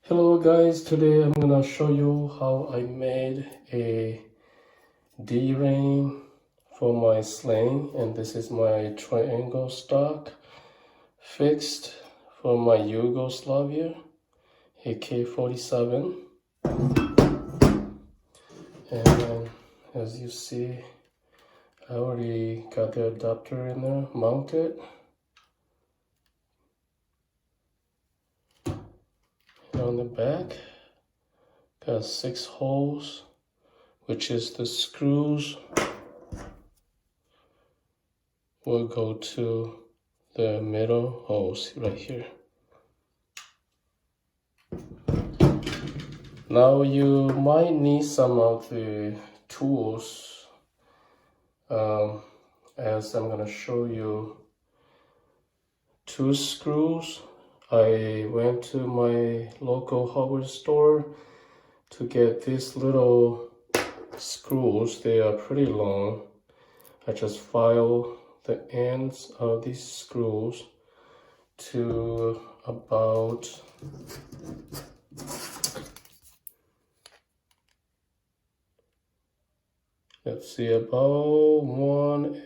Hello guys, today I'm gonna show you how I made a D-ring for my sling, and this is my triangle stock fixed for my Yugoslavia AK-47. And as you see, I already got the adapter in there mounted. And on the back, got 6 holes, which is the screws will go to the middle holes right here. Now you might need some of the tools, as I'm going to show you 2 screws. I went to my local hardware store to get these little screws. They are pretty long. I just file the ends of these screws to about about 1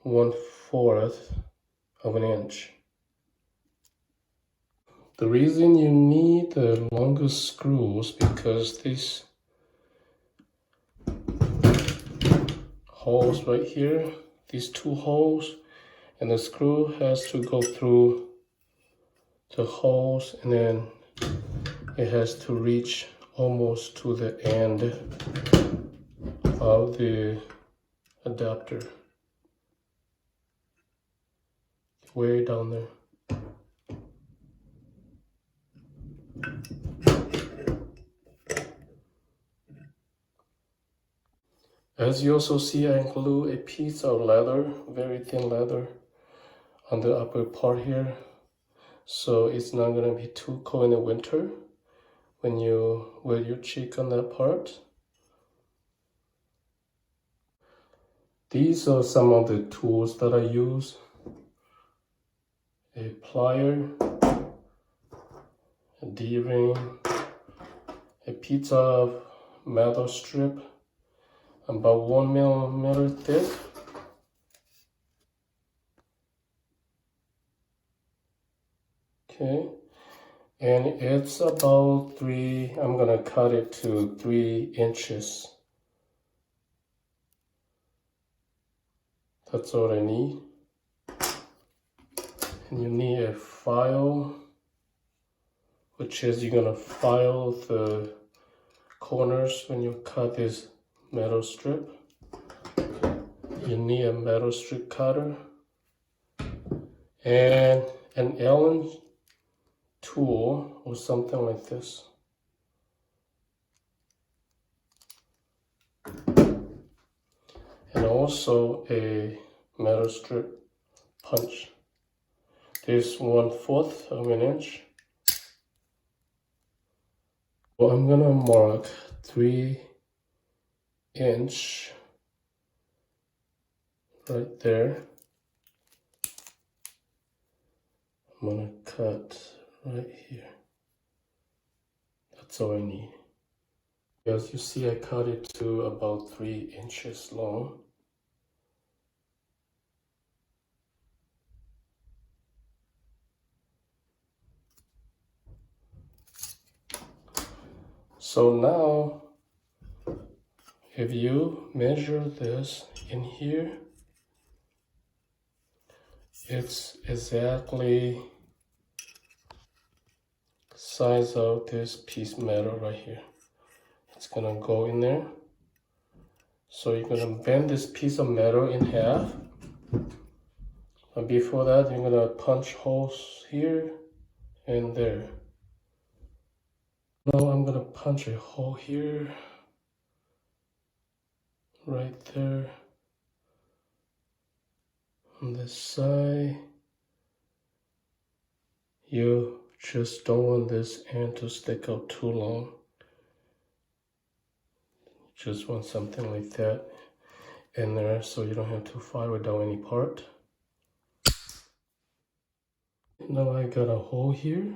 1/4 of an inch. The reason you need the longest screws because these holes right here, these 2 holes, and the screw has to go through the holes, and then it has to reach almost to the end of the adapter, way down there. As you also see, I include a piece of leather, very thin leather, on the upper part here, so it's not going to be too cold in the winter when you wear your cheek on that part. These are some of the tools that I use: a plier, a D-ring, a piece of metal strip about 1 millimeter thick, okay, and it's about I'm gonna cut it to 3 inches. That's all I need. And you need a file, which is you're gonna file the corners when you cut this metal strip. You need a metal strip cutter and an Allen tool or something like this. And also a metal strip punch. This 1/4 of an inch. Well, I'm gonna mark 3 inch right there. I'm gonna cut right here. That's all I need. As you see, I cut it to about 3 inches long. So now, if you measure this in here, it's exactly size of this piece of metal right here. It's gonna go in there. So you're gonna bend this piece of metal in half. And before that, you're gonna punch holes here and there. Now I'm gonna punch a hole here, right there, on this side. You just don't want this end to stick out too long. Just want something like that in there so you don't have to file it down any part. now I got a hole here,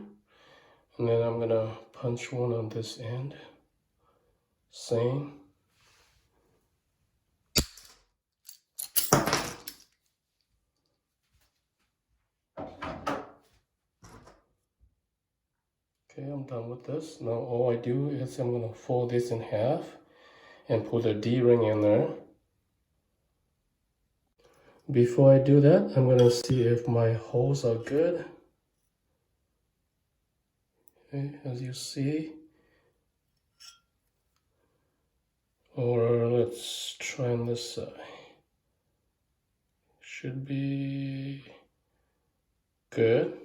and then I'm gonna punch one on this end. Same. Okay, I'm done with this. Now all I do is I'm gonna fold this in half and put a D-ring in there. Before I do that, I'm gonna see if my holes are good. Okay, as you see. Or let's try on this side. Should be good.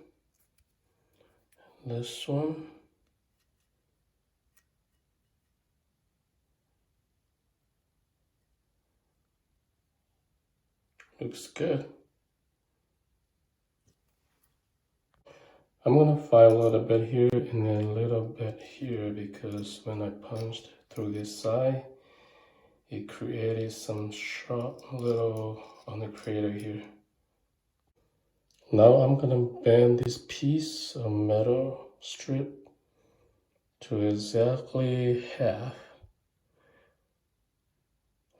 This one. Looks good. I'm gonna file a little bit here and then a little bit here because when I punched through this side, it created some sharp little on the crater here. Now I'm gonna bend this piece of metal strip to exactly half.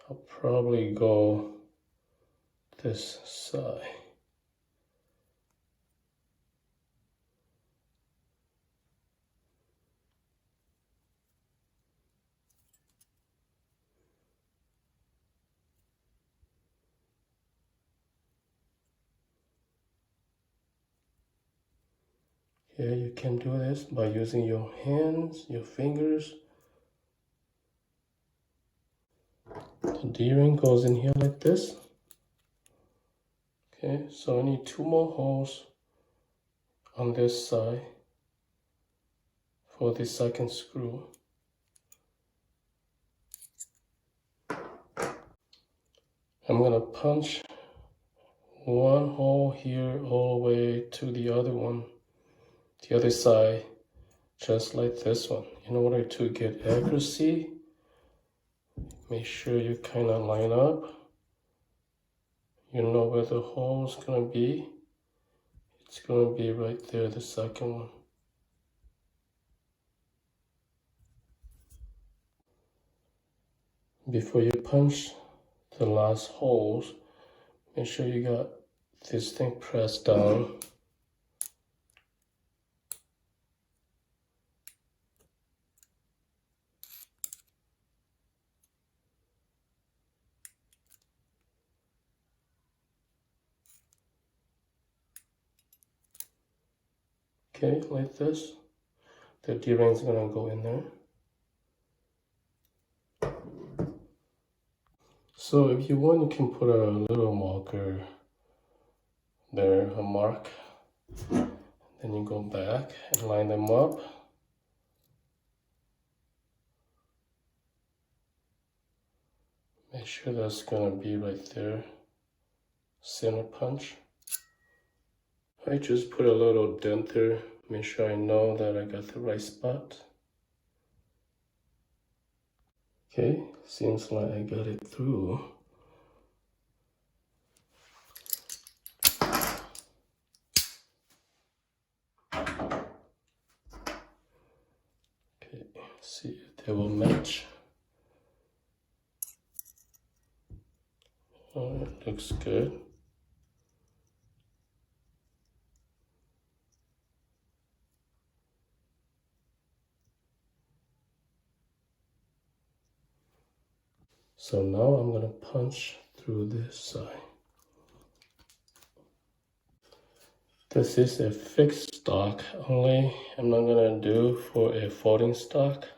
I'll probably go this side. Yeah, you can do this by using your hands, your fingers. The D-ring goes in here like this. Okay, so I need 2 more holes on this side for the second screw. I'm gonna punch one hole here all the way to the other one, the other side, just like this one. In order to get accuracy, make sure you kind of line up. You know where the hole is gonna be. It's gonna be right there, the second one. Before you punch the last holes, make sure you got this thing pressed down. Okay, like this. The D-ring's gonna go in there. So if you want, you can put a little marker there, a mark. Then you go back and line them up. Make sure that's gonna be right there, center punch. I just put a little dent there, make sure I know that I got the right spot. Okay, seems like I got it through. Okay, see if they will match. Oh, it looks good. So now I'm gonna punch through this side. This is a fixed stock only. I'm not gonna do for a folding stock,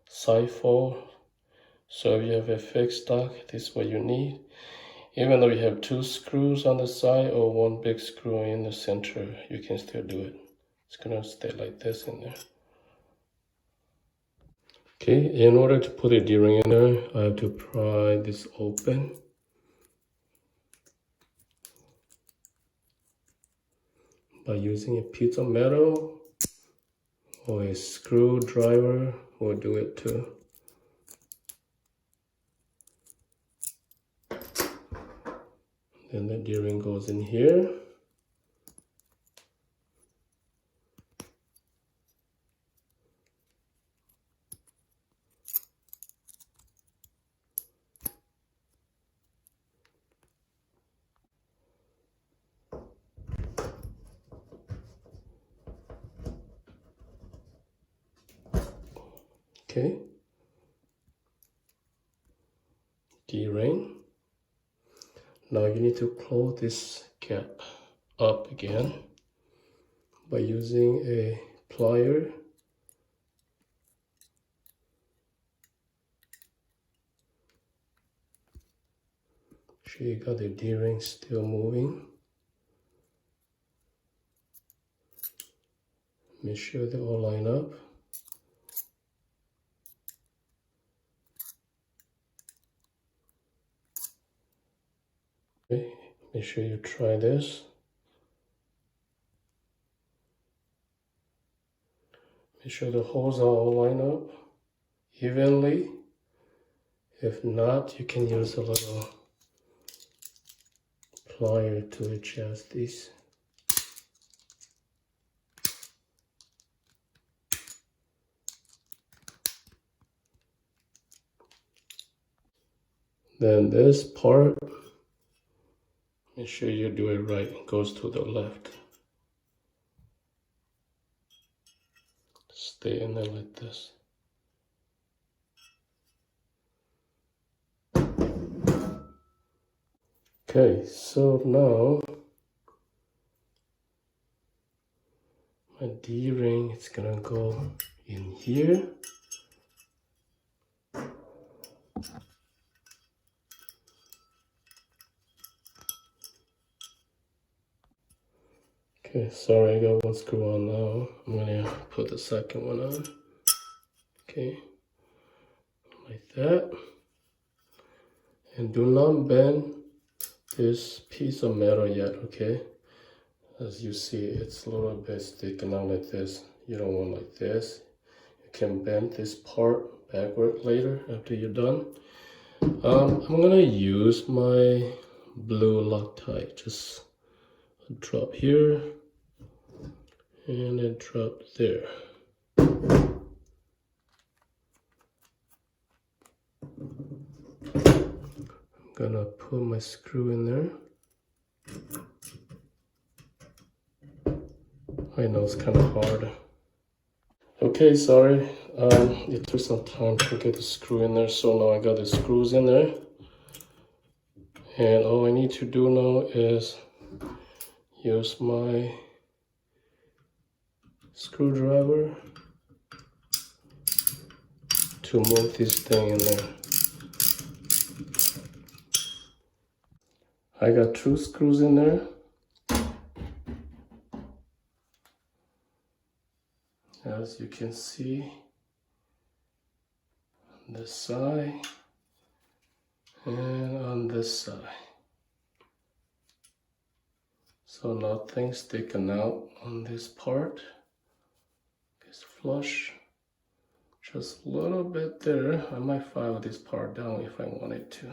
side fold. So if you have a fixed stock, this is what you need. Even though you have 2 screws on the side or 1 big screw in the center, you can still do it. It's gonna stay like this in there. Okay, in order to put a D-ring in there, I have to pry this open. By using a piece of metal or a screwdriver will do it too. Then the D-ring goes in here. Okay. D-ring. Now you need to close this gap up again by using a plier. Sure you got the D-ring still moving. Make sure they all line up. Okay, make sure you try this. Make sure the holes are all lined up evenly. If not, you can use a little plier to adjust these. Then this part, make sure you do it right. It goes to the left. Stay in there like this. Okay, so now my D-ring is gonna go in here. Okay, sorry, I got one screw on now. I'm gonna put the second one on. Okay, like that. And do not bend this piece of metal yet, okay? As you see, it's a little bit sticking out like this. You don't want like this. You can bend this part backward later after you're done. I'm gonna use my blue Loctite. Just drop here and then drop there. I'm gonna put my screw in there. I know it's kind of hard. Okay, sorry. It took some time to get the screw in there, so now I got the screws in there. And all I need to do now is use my screwdriver to move this thing in there. I got 2 screws in there. As you can see, on this side and on this side. So nothing sticking out on this part. It's flush. Just a little bit there. I might file this part down if I wanted to.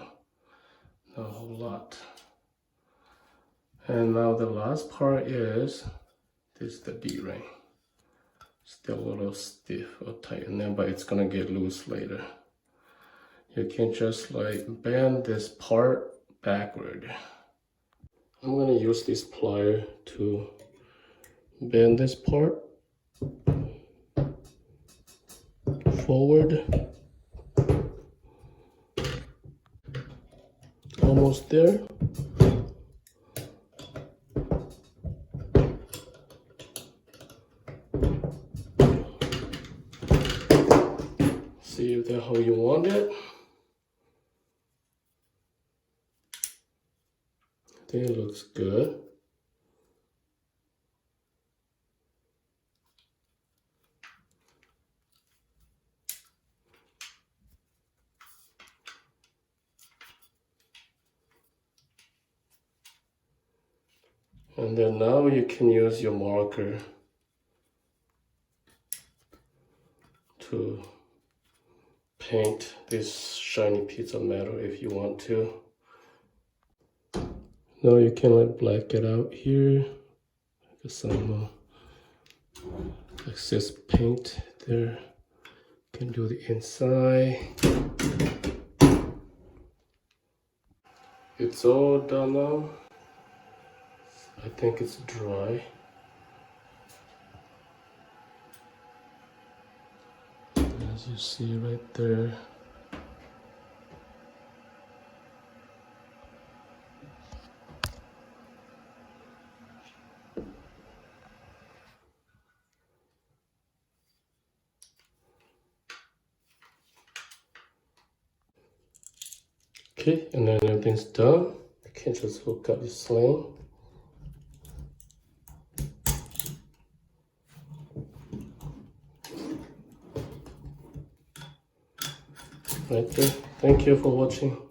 Not a whole lot. And now the last part is this, the D-ring. Still a little stiff or tight in there, but it's gonna get loose later. You can just like bend this part backward. I'm gonna use this plier to bend this part forward. Almost there. See if that's how you want it. I think it looks good. And then now you can use your marker to paint this shiny piece of metal if you want to. Now you can like black it out here. Get some excess paint there. You can do the inside. It's all done now. I think it's dry. As as you see right there. Okay, and then everything's done. You can just hook up your sling. Right there. Thank you for watching.